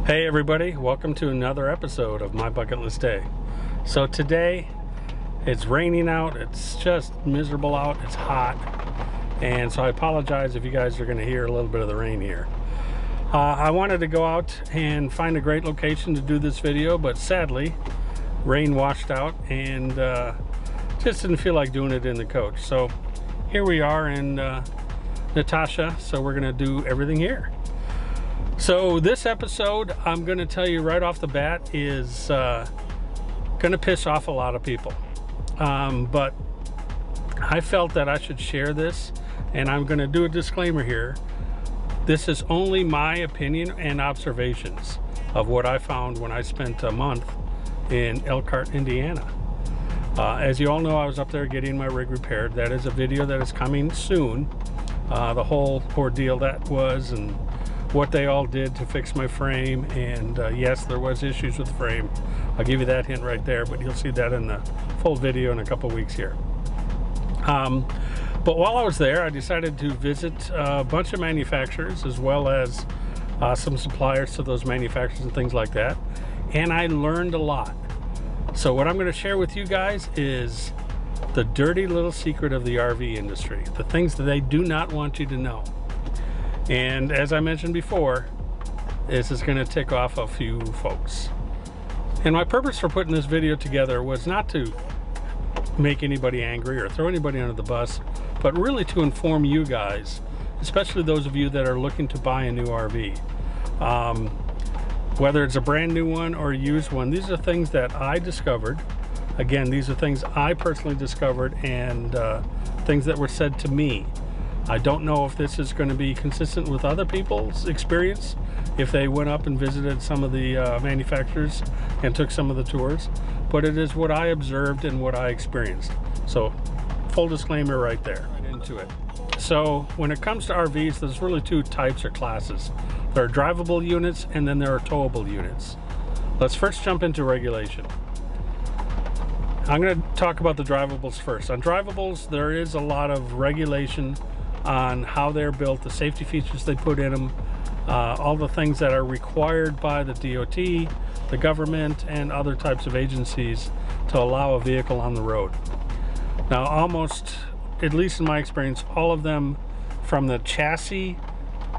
Hey everybody, welcome to another episode of My Bucket List Day. So today, it's raining out, it's just miserable out, it's hot, and so I apologize if you guys are going to hear a little bit of the rain here. I wanted to go out and find a great location to do this video, but sadly, rain washed out and just didn't feel like doing it in the coach. So here we are in Natasha, so we're going to do everything here. So this episode, I'm going to tell you right off the bat, is going to piss off a lot of people. But I felt that I should share this, and I'm going to do a disclaimer here. This is only my opinion and observations of what I found when I spent a month in Elkhart, Indiana. As you all know, I was up there getting my rig repaired. That is a video that is coming soon. The whole ordeal that was, and what they all did to fix my frame, and yes, there was issues with the frame. I'll give you that hint right there, but you'll see that in the full video in a couple weeks here. But while I was there, I decided to visit a bunch of manufacturers as well as some suppliers to those manufacturers and things like that, and I learned a lot. So what I'm going to share with you guys is the dirty little secret of the RV industry, the things that they do not want you to know. And as I mentioned before, this is going to tick off a few folks. And my purpose for putting this video together was not to make anybody angry or throw anybody under the bus, but really to inform you guys, especially those of you that are looking to buy a new RV. Whether it's a brand new one or a used one, these are things that I discovered. Again, these are things I personally discovered and things that were said to me. I don't know if this is going to be consistent with other people's experience, if they went up and visited some of the manufacturers and took some of the tours, but it is what I observed and what I experienced. So, full disclaimer right there. Right into it. So, when it comes to RVs, there's really two types or classes. There are drivable units and then there are towable units. Let's first jump into regulation. I'm going to talk about the drivables first. On drivables, there is a lot of regulation on how they're built, the safety features they put in them, all the things that are required by the DOT, the government, and other types of agencies to allow a vehicle on the road. Now, almost, at least in my experience, all of them, from the chassis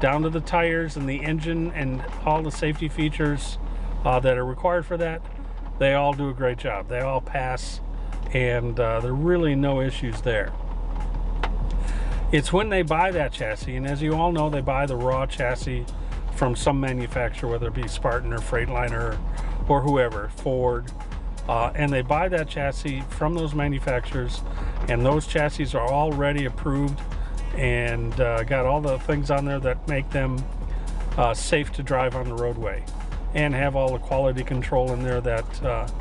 down to the tires and the engine and all the safety features that are required for that, they all do a great job. They all pass, and there are really no issues there. It's when they buy that chassis, and as you all know, they buy the raw chassis from some manufacturer, whether it be Spartan or Freightliner or whoever, Ford, and they buy that chassis from those manufacturers, and those chassis are already approved and got all the things on there that make them safe to drive on the roadway, and have all the quality control in there that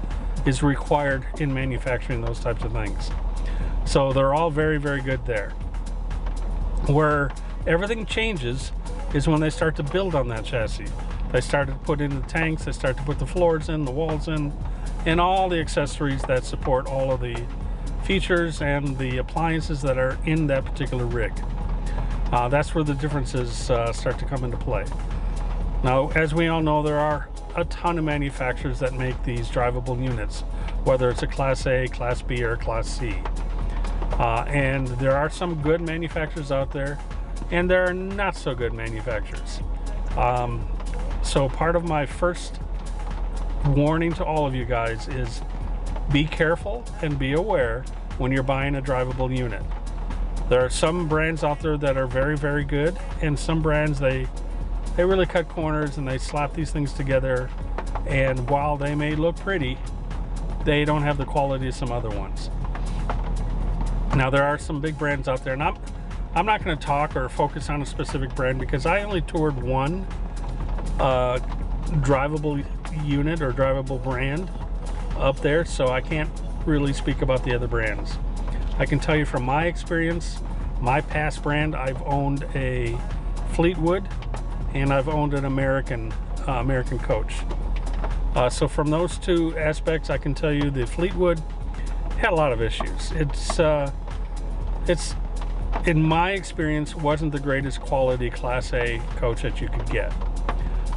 is required in manufacturing those types of things. So they're all very, very good there. Where everything changes is when they start to build on that chassis. They start to put in the tanks, they start to put the floors in, the walls in, and all the accessories that support all of the features and the appliances that are in that particular rig. That's where the differences start to come into play. Now, as we all know, there are a ton of manufacturers that make these drivable units, whether it's a Class A, Class B, or Class C. And there are some good manufacturers out there, and there are not so good manufacturers. So part of my first warning to all of you guys is be careful and be aware when you're buying a drivable unit. There are some brands out there that are very, very good, and some brands, they really cut corners and they slap these things together, and while they may look pretty, they don't have the quality of some other ones. Now, there are some big brands out there, and I'm not going to talk or focus on a specific brand because I only toured one drivable unit or drivable brand up there, so I can't really speak about the other brands. I can tell you from my experience, my past brand, I've owned a Fleetwood and I've owned an American coach. So from those two aspects, I can tell you the Fleetwood had a lot of issues. It's in my experience wasn't the greatest quality Class A coach that you could get.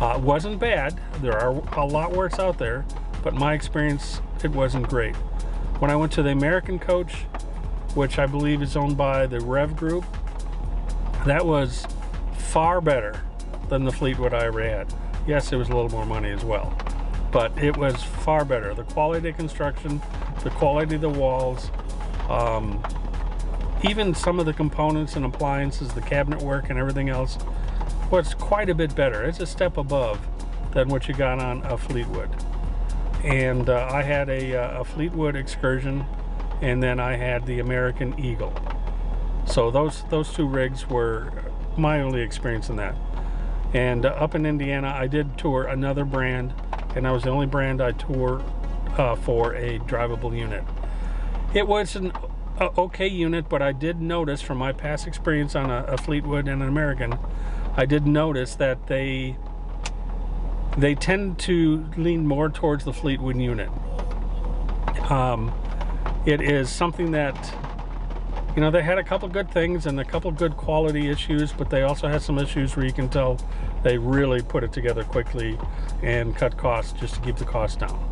It wasn't bad. There are a lot worse out there, but my experience, it wasn't great. When I went to the American coach, which I believe is owned by the Rev Group, that was far better than the Fleetwood I had. Yes, it was a little more money as well, but it was far better. The quality of construction, the quality of the walls, even some of the components and appliances, the cabinet work and everything else was quite a bit better. It's a step above than what you got on a Fleetwood. And I had a Fleetwood Excursion, and then I had the American Eagle. So those two rigs were my only experience in that. And up in Indiana, I did tour another brand, and that was the only brand I toured for a drivable unit. It was an okay unit, but I did notice from my past experience on a Fleetwood and an American, I did notice that they tend to lean more towards the Fleetwood unit. It is something that, you know, they had a couple good things and a couple good quality issues, but they also had some issues where you can tell they really put it together quickly and cut costs just to keep the cost down.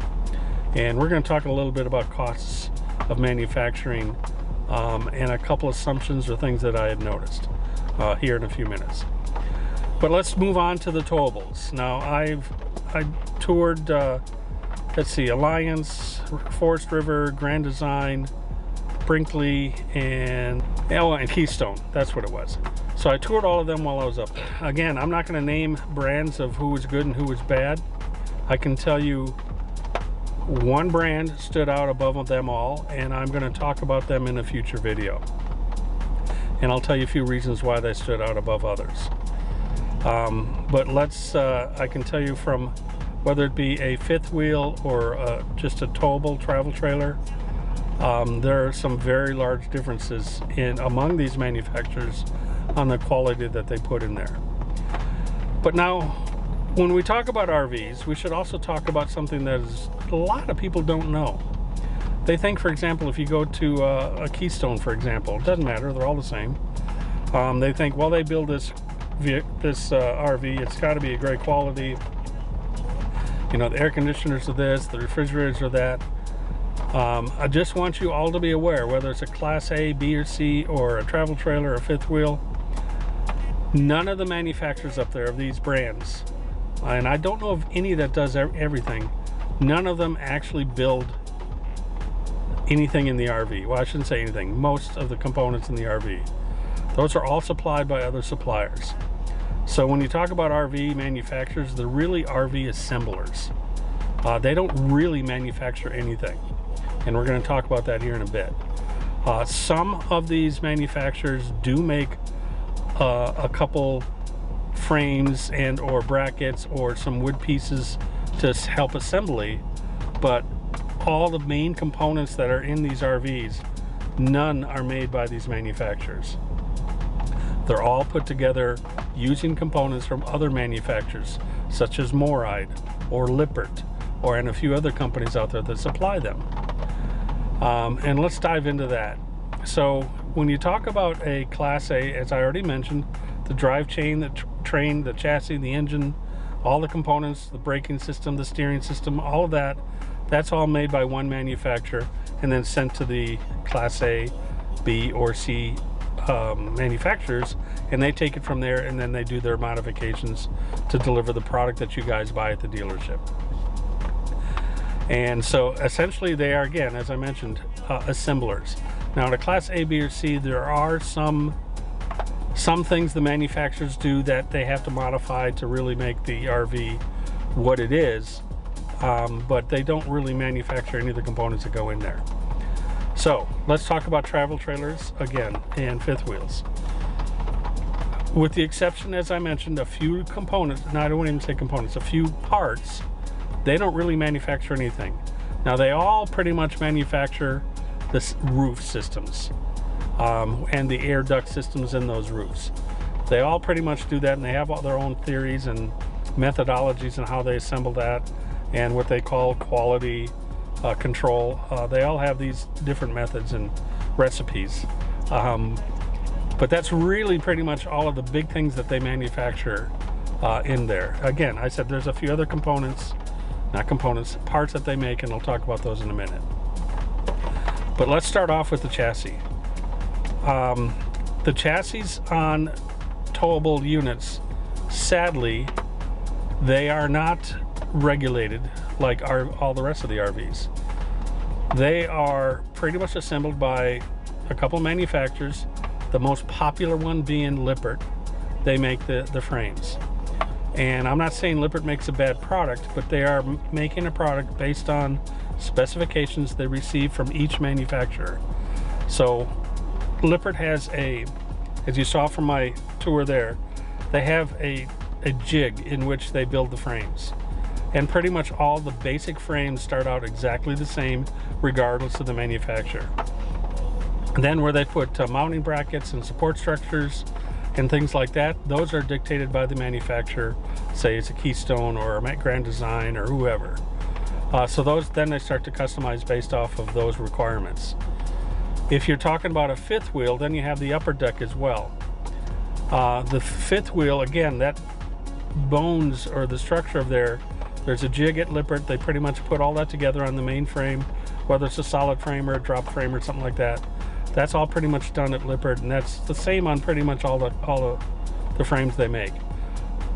And we're going to talk a little bit about costs of manufacturing and a couple assumptions or things that I had noticed here in a few minutes. But let's move on to the towables. Now I toured, let's see, Alliance, Forest River, Grand Design, Brinkley, and Keystone. That's what it was. So I toured all of them while I was up there. Again, I'm not going to name brands of who was good and who was bad. I can tell you one brand stood out above them all, and I'm going to talk about them in a future video. And I'll tell you a few reasons why they stood out above others. But let's, I can tell you from whether it be a fifth wheel or just a towable travel trailer, there are some very large differences among these manufacturers on the quality that they put in there. But now, when we talk about RVs, we should also talk about something that a lot of people don't know. They think, for example, if you go to a Keystone, for example, it doesn't matter, they're all the same. They think, well, they build this RV, it's got to be a great quality. You know, the air conditioners are this, the refrigerators are that. I just want you all to be aware, whether it's a Class A, B, or C, or a travel trailer or a fifth wheel, none of the manufacturers up there of these brands, and I don't know of any that does everything, none of them actually build anything in the RV. Well, I shouldn't say anything. Most of the components in the RV. Those are all supplied by other suppliers. So when you talk about RV manufacturers, they're really RV assemblers. They don't really manufacture anything. And we're going to talk about that here in a bit. Some of these manufacturers do make a couple frames and or brackets or some wood pieces to help assembly, but all the main components that are in these RVs, none are made by these manufacturers. They're all put together using components from other manufacturers such as Moride or Lippert and a few other companies out there that supply them. And let's dive into that. So when you talk about a Class A, as I already mentioned, the drive chain, the train, the chassis, the engine, all the components, the braking system, the steering system, all of that, that's all made by one manufacturer and then sent to the Class A, B, or C manufacturers, and they take it from there and then they do their modifications to deliver the product that you guys buy at the dealership. And so essentially they are, again, as I mentioned, assemblers. Now in a Class A, B, or C, there are some things the manufacturers do that they have to modify to really make the RV what it is, but they don't really manufacture any of the components that go in there. So let's talk about travel trailers again and fifth wheels. With the exception, as I mentioned, a few components, no, I don't even say components, a few parts, they don't really manufacture anything. Now they all pretty much manufacture the roof systems and the air duct systems in those roofs. They all pretty much do that, and they have all their own theories and methodologies and how they assemble that and what they call quality control. They all have these different methods and recipes, but that's really pretty much all of the big things that they manufacture in there. Again, I said there's a few other components, not components, parts that they make, and I'll talk about those in a minute. But let's start off with the chassis. The chassis on towable units, sadly, they are not regulated like all the rest of the RVs. They are pretty much assembled by a couple manufacturers, the most popular one being Lippert. They make the frames. And I'm not saying Lippert makes a bad product, but they are making a product based on specifications they receive from each manufacturer. So Lippert has as you saw from my tour there, they have a jig in which they build the frames. And pretty much all the basic frames start out exactly the same, regardless of the manufacturer. And then where they put mounting brackets and support structures and things like that, those are dictated by the manufacturer. Say it's a Keystone or a Grand Design or whoever. So those, then they start to customize based off of those requirements. If you're talking about a fifth wheel, then you have the upper deck as well. The fifth wheel, again, that bones or the structure of there's a jig at Lippert. They pretty much put all that together on the main frame, whether it's a solid frame or a drop frame or something like that. That's all pretty much done at Lippert, and that's the same on pretty much all the frames they make.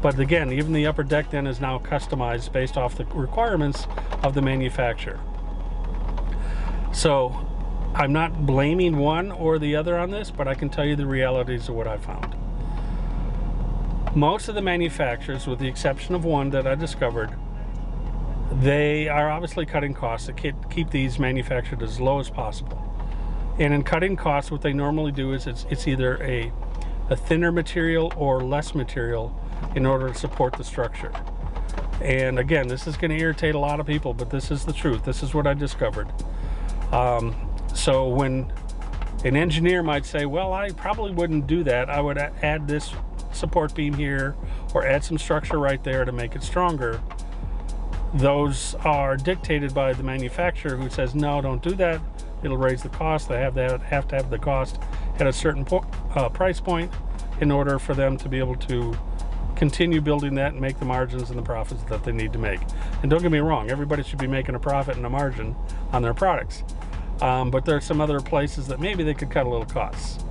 But again, even the upper deck then is now customized based off the requirements of the manufacturer. So I'm not blaming one or the other on this, but I can tell you the realities of what I found. Most of the manufacturers, with the exception of one that I discovered, they are obviously cutting costs to keep these manufactured as low as possible. And in cutting costs, what they normally do is it's either a thinner material or less material in order to support the structure. And again, this is going to irritate a lot of people, but this is the truth. This is what I discovered. So when an engineer might say, well, I probably wouldn't do that. I would add this support beam here or add some structure right there to make it stronger. Those are dictated by the manufacturer, who says, no, don't do that. It'll raise the cost. They have to have the cost at a certain price point in order for them to be able to continue building that and make the margins and the profits that they need to make. And don't get me wrong, everybody should be making a profit and a margin on their products. But there are some other places that maybe they could cut a little costs.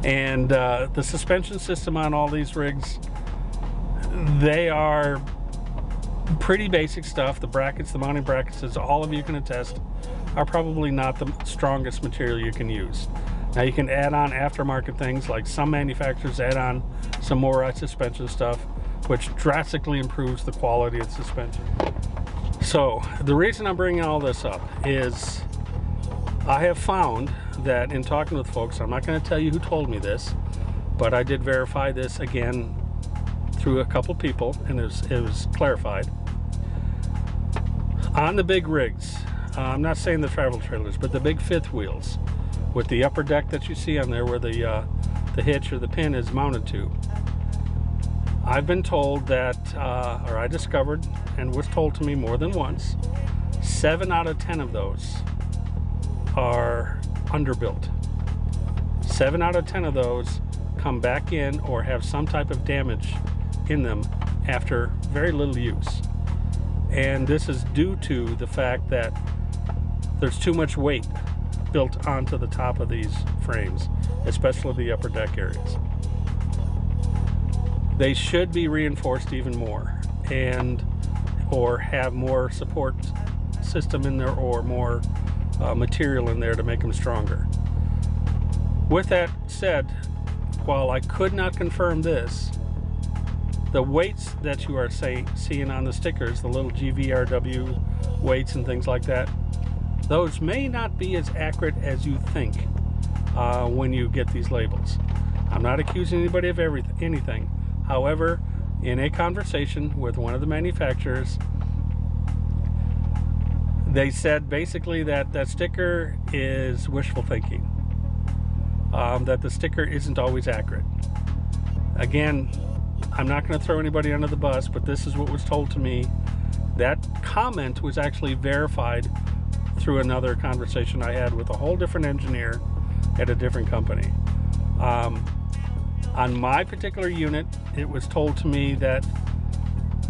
And the suspension system on all these rigs, they are pretty basic stuff. The brackets, the mounting brackets, as all of you can attest, are probably not the strongest material you can use. Now you can add on aftermarket things, like some manufacturers add on some more suspension stuff, which drastically improves the quality of the suspension. So the reason I'm bringing all this up is I have found that in talking with folks, I'm not going to tell you who told me this, but I did verify this again through a couple people, and it was clarified. On the big rigs, I'm not saying the travel trailers, but the big fifth wheels with the upper deck that you see on there where the hitch or the pin is mounted to, I've been told that, or I discovered and was told to me more than once, 7 out of 10 of those are underbuilt. 7 out of 10 of those come back in or have some type of damage in them after very little use. And this is due to the fact that there's too much weight built onto the top of these frames, especially the upper deck areas. They should be reinforced even more, or have more support system in there, or more material in there to make them stronger. With that said, while I could not confirm this, the weights that you are seeing on the stickers, the little GVRW weights and things like that, those may not be as accurate as you think when you get these labels. I'm not accusing anybody of anything. However, in a conversation with one of the manufacturers, they said basically that that sticker is wishful thinking, that the sticker isn't always accurate. Again, I'm not going to throw anybody under the bus, but this is what was told to me. That comment was actually verified through another conversation I had with a whole different engineer at a different company. On my particular unit, it was told to me that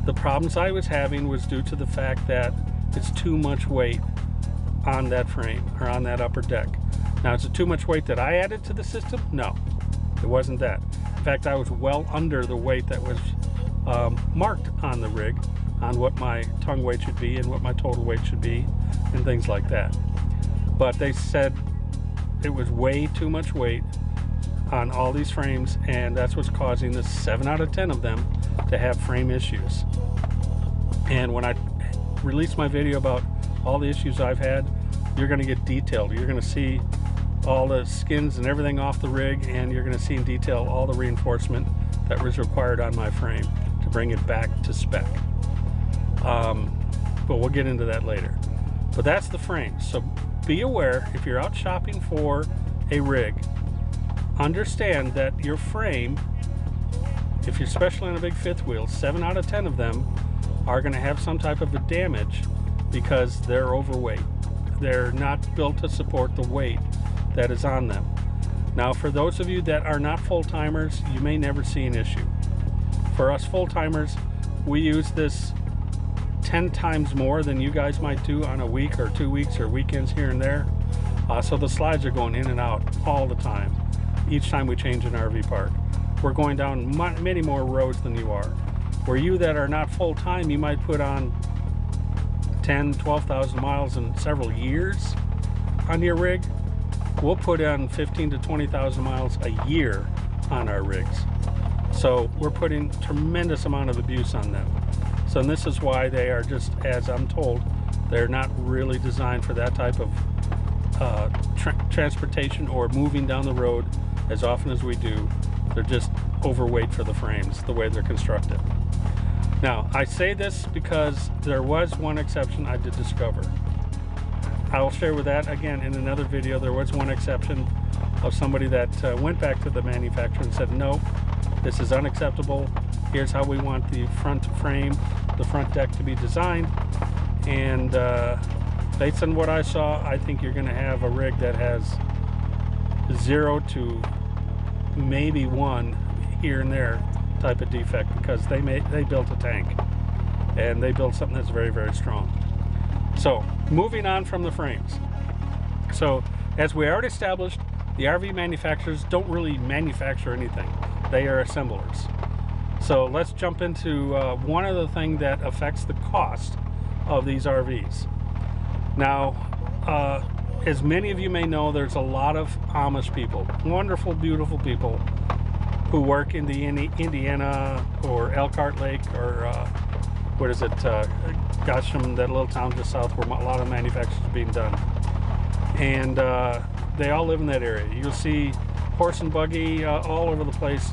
the problems I was having was due to the fact that it's too much weight on that frame or on that upper deck. Now, is it too much weight that I added to the system? No, it wasn't that. In fact, I was well under the weight that was marked on the rig, on what my tongue weight should be and what my total weight should be and things like that. But they said it was way too much weight on all these frames, and that's what's causing the 7 out of 10 of them to have frame issues. And when I release my video about all the issues I've had, you're going to get detailed. You're going to see all the skins and everything off the rig, and you're going to see in detail all the reinforcement that was required on my frame to bring it back to spec. But we'll get into that later. But that's the frame. So be aware, if you're out shopping for a rig, understand that your frame, if you're especially on a big fifth wheel, 7 out of 10 of them are going to have some type of a damage because they're overweight. They're not built to support the weight that is on them. Now, for those of you that are not full-timers, you may never see an issue. For us full-timers, we use this 10 times more than you guys might do on a week or 2 weeks or weekends here and there. So the slides are going in and out all the time. Each time we change an RV park, we're going down many more roads than you are. Where you that are not full-time, you might put on 10, 12,000 miles in several years on your rig. We'll put on 15 to 20,000 miles a year on our rigs. So we're putting tremendous amount of abuse on them. So this is why they are just, as I'm told, they're not really designed for that type of transportation or moving down the road as often as we do. They're just overweight for the frames, the way they're constructed. Now, I say this because there was one exception I did discover. I will share with that again in another video. There was one exception of somebody that went back to the manufacturer and said, no, this is unacceptable. Here's how we want the front frame, the front deck to be designed. And based on what I saw, I think you're going to have a rig that has 0 to maybe 1 here and there type of defect, because they built a tank and they built something that's very, very strong. So moving on from the frames. So as we already established, the RV manufacturers don't really manufacture anything. They are assemblers. So let's jump into one of the things that affects the cost of these RVs. Now, as many of you may know, there's a lot of Amish people, wonderful, beautiful people who work in the Indiana or Elkhart Lake or what is it, Gosham, that little town just south where a lot of manufacturing is being done. And they all live in that area. You'll see horse and buggy all over the place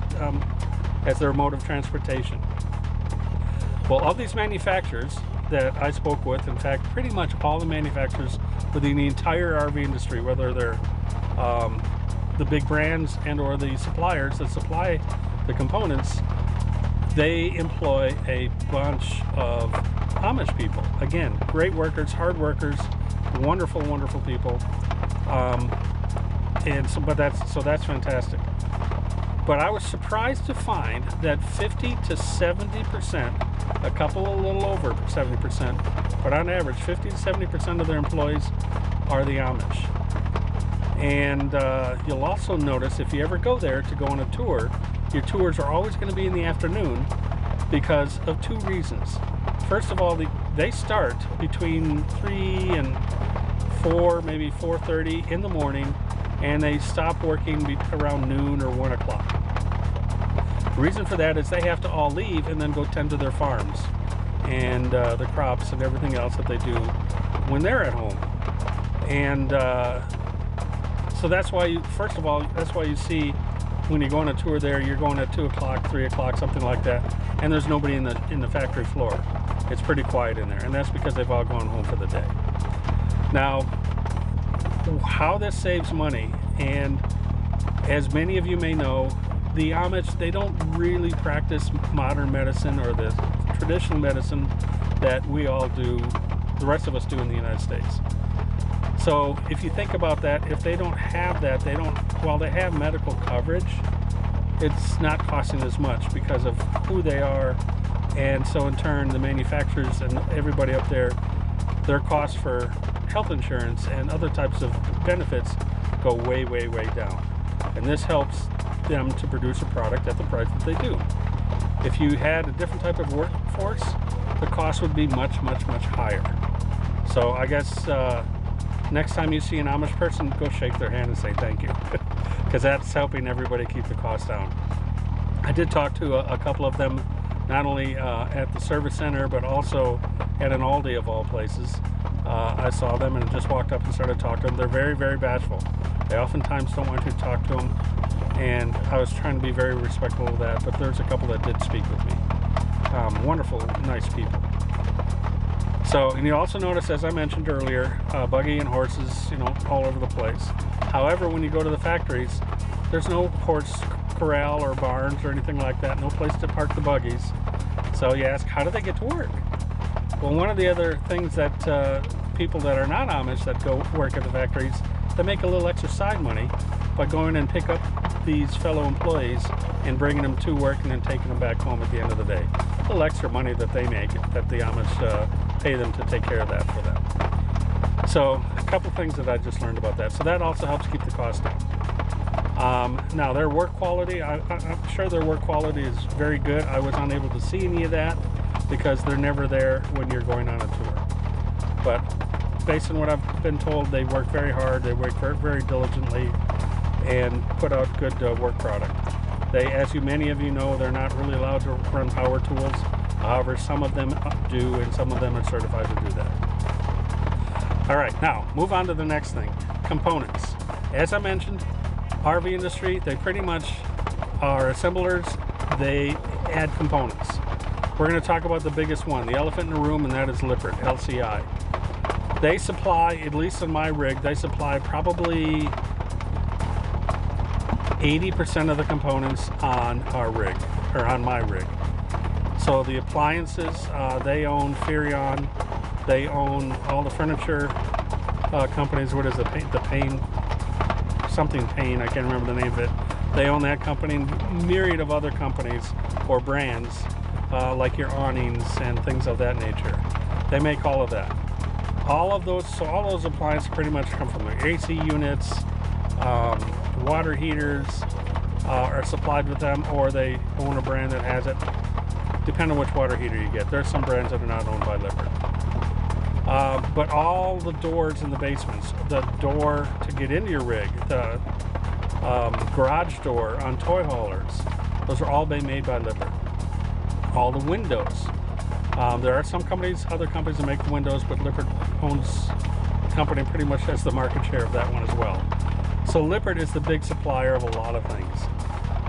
as their mode of transportation. Well, of these manufacturers that I spoke with, in fact, pretty much all the manufacturers within the entire RV industry, whether they're the big brands and or the suppliers that supply the components, they employ a bunch of Amish people. Again, great workers, hard workers, wonderful, wonderful people. And so, that's fantastic. But I was surprised to find that 50 to 70%, a couple a little over 70%, but on average 50 to 70% of their employees are the Amish. And you'll also notice if you ever go there to go on a tour, your tours are always going to be in the afternoon because of 2 reasons. First of all, they start between 3 and 4, maybe 4:30 in the morning, and they stop working around noon or 1 o'clock. The reason for that is they have to all leave and then go tend to their farms and the crops and everything else that they do when they're at home. And so that's why first of all, that's why you see when you go on a tour there, you're going at 2 o'clock, 3 o'clock, something like that, and there's nobody in the factory floor. It's pretty quiet in there, and that's because they've all gone home for the day. Now, how this saves money, and as many of you may know, the Amish, they don't really practice modern medicine or the traditional medicine that we all do, the rest of us do in the United States. So if you think about that, if they don't have that, while they have medical coverage, it's not costing as much because of who they are. And so in turn, the manufacturers and everybody up there, their costs for health insurance and other types of benefits go way, way, way down. And this helps them to produce a product at the price that they do. If you had a different type of workforce, the cost would be much, much, much higher. So I guess next time you see an Amish person, go shake their hand and say thank you, because that's helping everybody keep the cost down. I did talk to a couple of them, not only at the service center, but also at an Aldi of all places. I saw them and just walked up and started talking to them. They're very, very bashful. They oftentimes don't want you to talk to them, and I was trying to be very respectful of that, but there's a couple that did speak with me. Wonderful, nice people. So, and you also notice, as I mentioned earlier, buggy and horses, you know, all over the place. However, when you go to the factories, there's no horse corral or barns or anything like that, no place to park the buggies. So you ask, how do they get to work? Well, one of the other things that people that are not Amish that go work at the factories, they make a little extra side money by going and pick up these fellow employees and bringing them to work and then taking them back home at the end of the day. A little extra money that they make, that the Amish pay them to take care of that for them. So a couple things that I just learned about that. So that also helps keep the cost down. Now their work quality, I'm sure their work quality is very good. I was unable to see any of that because they're never there when you're going on a tour. But based on what I've been told, they work very hard, they work very, very diligently, and put out good work product. They, as many of you know, they're not really allowed to run power tools. However, some of them do, and some of them are certified to do that. All right, now move on to the next thing, components. As I mentioned, RV industry, they pretty much are assemblers. They add components. We're going to talk about the biggest one, the elephant in the room, and that is Lippert, LCI. They supply, at least on my rig, they supply probably 80% of the components on our rig, or on my rig. So the appliances, they own Furrion, they own all the furniture companies. What is the Payne, something Payne, I can't remember the name of it. They own that company, and myriad of other companies or brands, like your awnings and things of that nature. They make all of that. All of those, so all those appliances pretty much come from the AC units, water heaters are supplied with them, or they own a brand that has it, depending on which water heater you get. There are some brands that are not owned by Lippert. But all the doors in the basements, the door to get into your rig, the garage door on toy haulers, those are all being made by Lippert. All the windows. There are some companies, other companies that make the windows, but Lippert owns the company, pretty much has the market share of that one as well. So Lippert is the big supplier of a lot of things.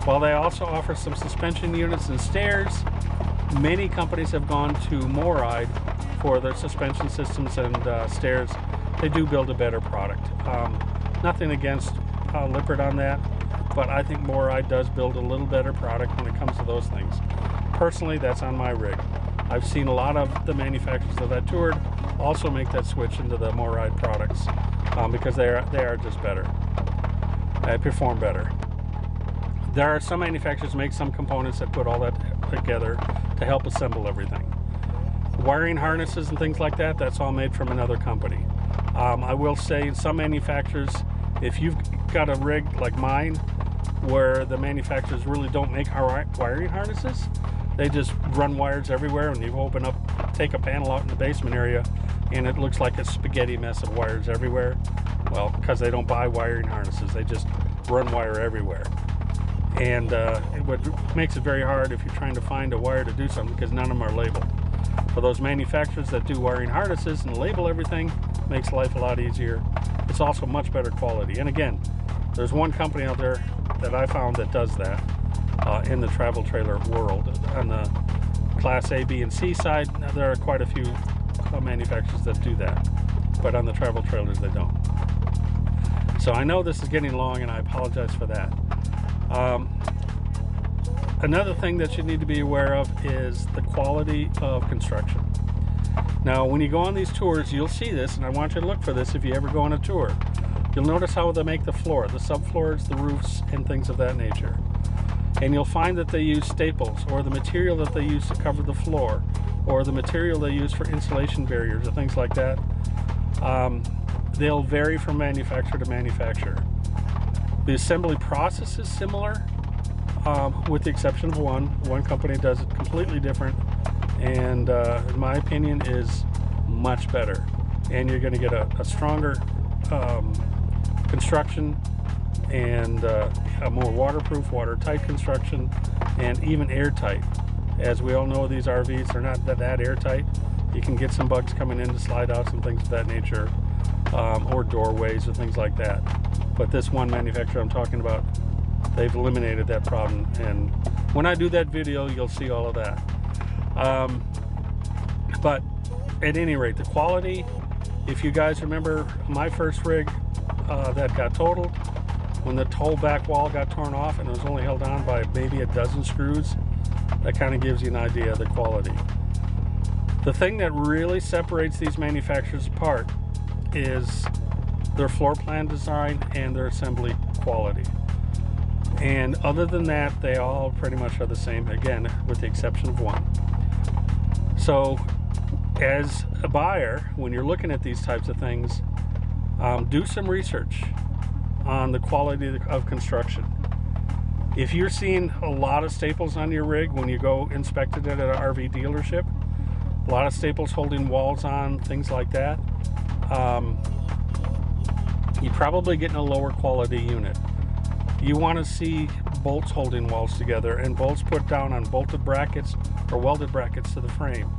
While they also offer some suspension units and stairs, many companies have gone to Moride for their suspension systems and stairs. They do build a better product. Nothing against Lippert on that, but I think Moride does build a little better product when it comes to those things. Personally, that's on my rig. I've seen a lot of the manufacturers that I toured also make that switch into the Moride products because they are just better. They perform better. There are some manufacturers that make some components that put all that together to help assemble everything. Wiring harnesses and things like that, that's all made from another company. I will say in some manufacturers, if you've got a rig like mine where the manufacturers really don't make wiring harnesses, they just run wires everywhere, and you open up, take a panel out in the basement area, and it looks like a spaghetti mess of wires everywhere. Well, because they don't buy wiring harnesses, they just run wire everywhere. And what makes it very hard if you're trying to find a wire to do something, because none of them are labeled. For those manufacturers that do wiring harnesses and label everything, makes life a lot easier. It's also much better quality. And again, there's one company out there that I found that does that. In the travel trailer world. On the Class A, B, and C side, there are quite a few manufacturers that do that, but on the travel trailers they don't. So I know this is getting long, and I apologize for that. Another thing that you need to be aware of is the quality of construction. Now, when you go on these tours, you'll see this, and I want you to look for this if you ever go on a tour. You'll notice how they make the floor, the subfloors, the roofs, and things of that nature. and you'll find that they use staples, or the material that they use to cover the floor, or the material they use for insulation barriers or things like that. They'll vary from manufacturer to manufacturer. The assembly process is similar, with the exception of one company does it completely different, and in my opinion is much better, and you're going to get a stronger construction, and a more waterproof, watertight construction, and even airtight. As we all know, these RVs are not that airtight. You can get some bugs coming in to slide outs and things of that nature, or doorways or things like that. But this one manufacturer I'm talking about, they've eliminated that problem, and when I do that video you'll see all of that. But at any rate, the quality, if you guys remember my first rig that got totaled, when the whole back wall got torn off and it was only held on by maybe a dozen screws, that kind of gives you an idea of the quality. The thing that really separates these manufacturers apart is their floor plan design and their assembly quality. And other than that, they all pretty much are the same, again, with the exception of one. So as a buyer, when you're looking at these types of things, do some research on the quality of construction. If you're seeing a lot of staples on your rig when you go inspect it at an RV dealership, a lot of staples holding walls on, things like that, you're probably getting a lower quality unit. You want to see bolts holding walls together, and bolts put down on bolted brackets or welded brackets to the frame.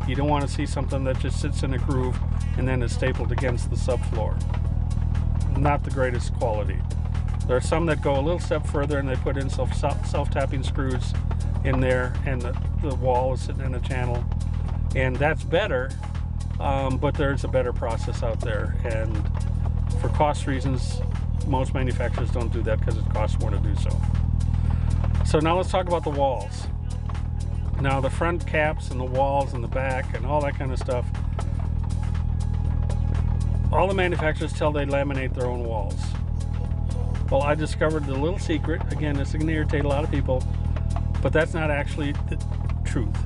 You don't want to see something that just sits in a groove and then is stapled against the subfloor. Not the greatest quality. There are some that go a little step further and they put in self-tapping screws in there, and the wall is sitting in a channel, and that's better, but there's a better process out there, and for cost reasons most manufacturers don't do that because it costs more to do so. So now let's talk about the walls. Now the front caps and the walls and the back and all that kind of stuff, all the manufacturers tell they laminate their own walls. Well, I discovered the little secret. Again, this is going to irritate a lot of people, but that's not actually the truth.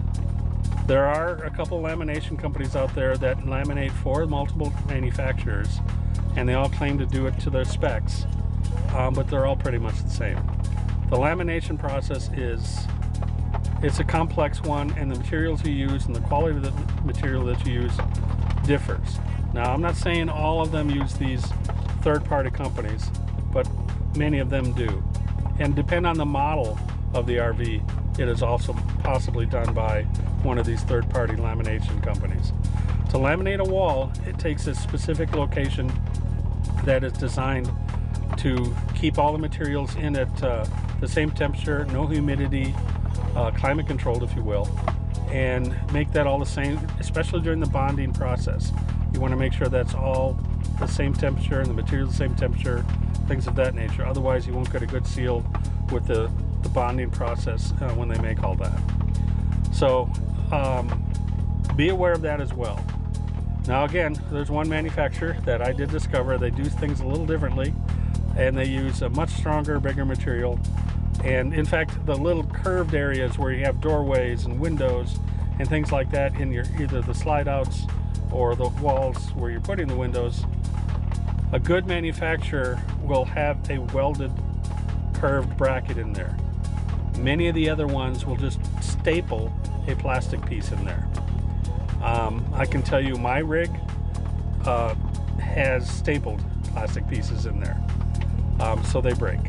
There are a couple lamination companies out there that laminate for multiple manufacturers, and they all claim to do it to their specs, but they're all pretty much the same. The lamination process it's a complex one, and the materials you use and the quality of the material that you use differs. Now, I'm not saying all of them use these third-party companies, but many of them do. And depend on the model of the RV, it is also possibly done by one of these third-party lamination companies. To laminate a wall, it takes a specific location that is designed to keep all the materials in at the same temperature, no humidity, climate controlled, if you will, and make that all the same, especially during the bonding process. You want to make sure that's all the same temperature and the material the same temperature, things of that nature. Otherwise, you won't get a good seal with the bonding process when they make all that. So be aware of that as well. Now again, there's one manufacturer that I did discover. They do things a little differently, and they use a much stronger, bigger material. And in fact, the little curved areas where you have doorways and windows and things like that in your either the slide outs or the walls where you're putting the windows, a good manufacturer will have a welded curved bracket in there. Many of the other ones will just staple a plastic piece in there. I can tell you my rig has stapled plastic pieces in there, so they break.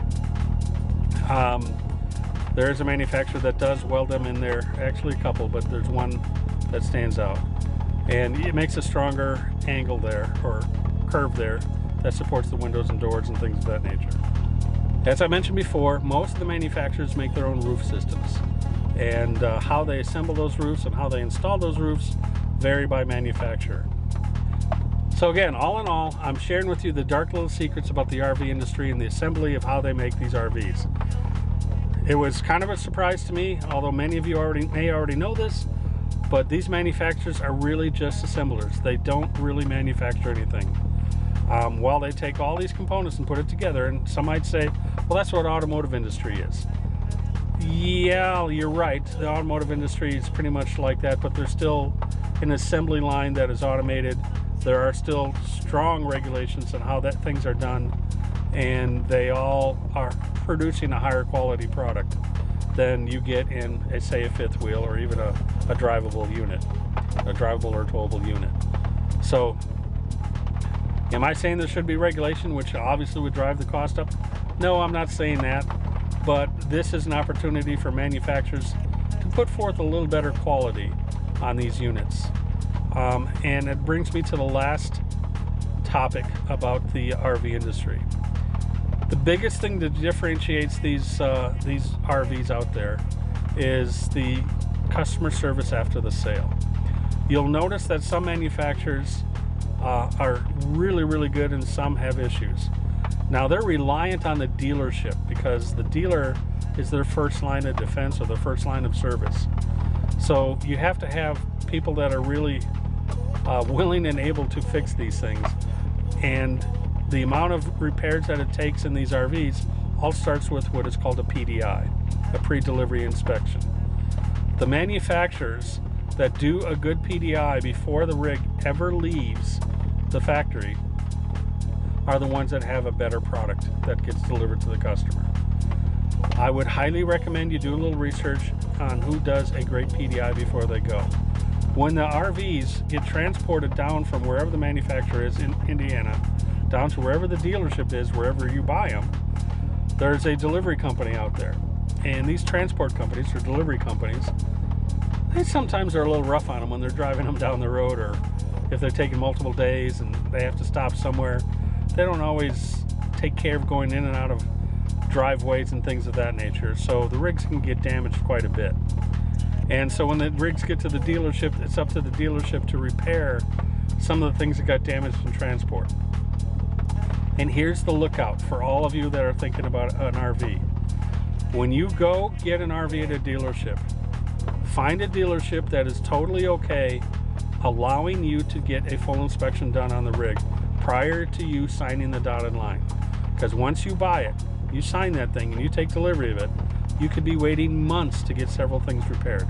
There is a manufacturer that does weld them in there, actually a couple, but there's one that stands out, and it makes a stronger angle there, or curve there, that supports the windows and doors and things of that nature. As I mentioned before, most of the manufacturers make their own roof systems, and how they assemble those roofs and how they install those roofs vary by manufacturer. So again, all in all, I'm sharing with you the dark little secrets about the RV industry and the assembly of how they make these RVs. It was kind of a surprise to me, although many of you may already know this, but these manufacturers are really just assemblers. They don't really manufacture anything. While they take all these components and put it together, and some might say, well, that's what automotive industry is. Yeah, you're right. The automotive industry is pretty much like that, but there's still an assembly line that is automated. There are still strong regulations on how that things are done, and they all are producing a higher quality product than you get in, say, a fifth wheel or even a drivable unit, a drivable or towable unit. So, am I saying there should be regulation, which obviously would drive the cost up? No, I'm not saying that, but this is an opportunity for manufacturers to put forth a little better quality on these units. And it brings me to the last topic about the RV industry. The biggest thing that differentiates these RVs out there is the customer service after the sale. You'll notice that some manufacturers are really, really good and some have issues. Now, they're reliant on the dealership because the dealer is their first line of defense or their first line of service. So you have to have people that are really willing and able to fix these things. And the amount of repairs that it takes in these RVs all starts with what is called a PDI, a pre-delivery inspection. The manufacturers that do a good PDI before the rig ever leaves the factory are the ones that have a better product that gets delivered to the customer. I would highly recommend you do a little research on who does a great PDI before they go. When the RVs get transported down from wherever the manufacturer is in Indiana, down to wherever the dealership is, wherever you buy them, there's a delivery company out there. And these transport companies or delivery companies, they sometimes are a little rough on them when they're driving them down the road, or if they're taking multiple days and they have to stop somewhere. They don't always take care of going in and out of driveways and things of that nature, so the rigs can get damaged quite a bit. And so when the rigs get to the dealership, it's up to the dealership to repair some of the things that got damaged in transport. And here's the lookout for all of you that are thinking about an RV. When you go get an RV at a dealership, find a dealership that is totally okay allowing you to get a full inspection done on the rig prior to you signing the dotted line. Because once you buy it, you sign that thing and you take delivery of it, you could be waiting months to get several things repaired.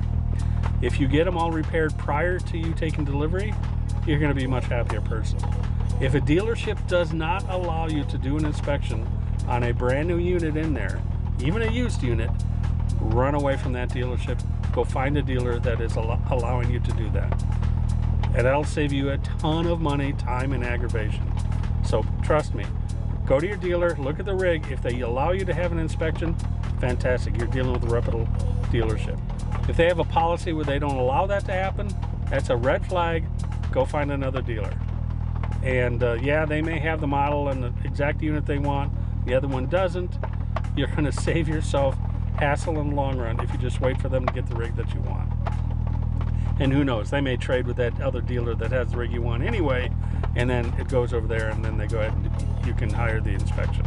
If you get them all repaired prior to you taking delivery, you're going to be a much happier person. If a dealership does not allow you to do an inspection on a brand new unit in there, even a used unit, run away from that dealership. Go find a dealer that is allowing you to do that. And that'll save you a ton of money, time, and aggravation. So trust me, go to your dealer, look at the rig. If they allow you to have an inspection, fantastic, you're dealing with a reputable dealership. If they have a policy where they don't allow that to happen, that's a red flag. Go find another dealer. And yeah, they may have the model and the exact unit they want, the other one doesn't. You're going to save yourself hassle in the long run if you just wait for them to get the rig that you want. And who knows, they may trade with that other dealer that has the rig you want anyway, and then it goes over there and then they go ahead and you can hire the inspection.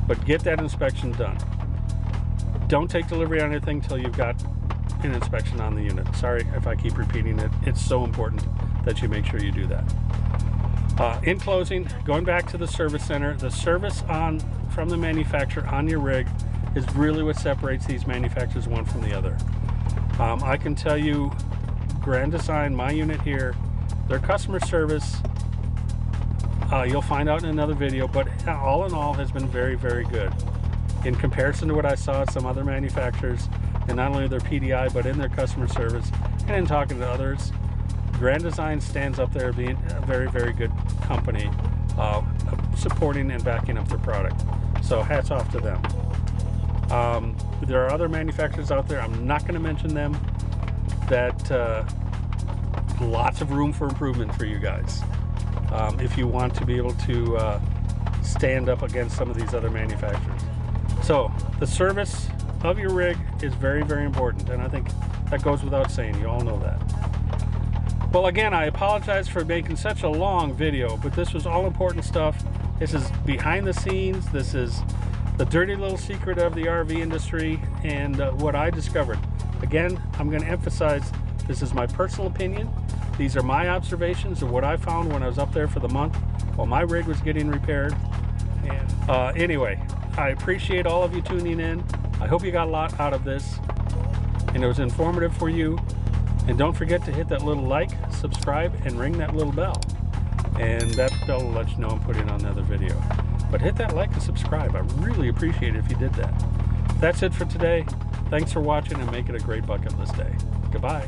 But get that inspection done. Don't take delivery on anything until you've got an inspection on the unit. Sorry if I keep repeating it. It's so important that you make sure you do that. In closing, going back to the service center, the service from the manufacturer on your rig is really what separates these manufacturers one from the other. I can tell you, Grand Design, my unit here, their customer service, you'll find out in another video, but all in all has been very, very good. In comparison to what I saw at some other manufacturers, and not only their PDI, but in their customer service, and in talking to others, Grand Design stands up there being a very, very good company, supporting and backing up their product. So hats off to them. There are other manufacturers out there, I'm not going to mention them, that lots of room for improvement for you guys. If you want to be able to stand up against some of these other manufacturers. So the service of your rig is very, very important, and I think that goes without saying. You all know that. Well, again, I apologize for making such a long video, but this was all important stuff. This is behind the scenes. This is the dirty little secret of the RV industry and what I discovered. Again, I'm going to emphasize this is my personal opinion. These are my observations of what I found when I was up there for the month while my rig was getting repaired. And anyway, I appreciate all of you tuning in. I hope you got a lot out of this and it was informative for you. And don't forget to hit that little like, subscribe, and ring that little bell. And that bell will let you know I'm putting on another video. But hit that like and subscribe. I really appreciate it if you did that. That's it for today. Thanks for watching and make it a great bucket list day. Goodbye.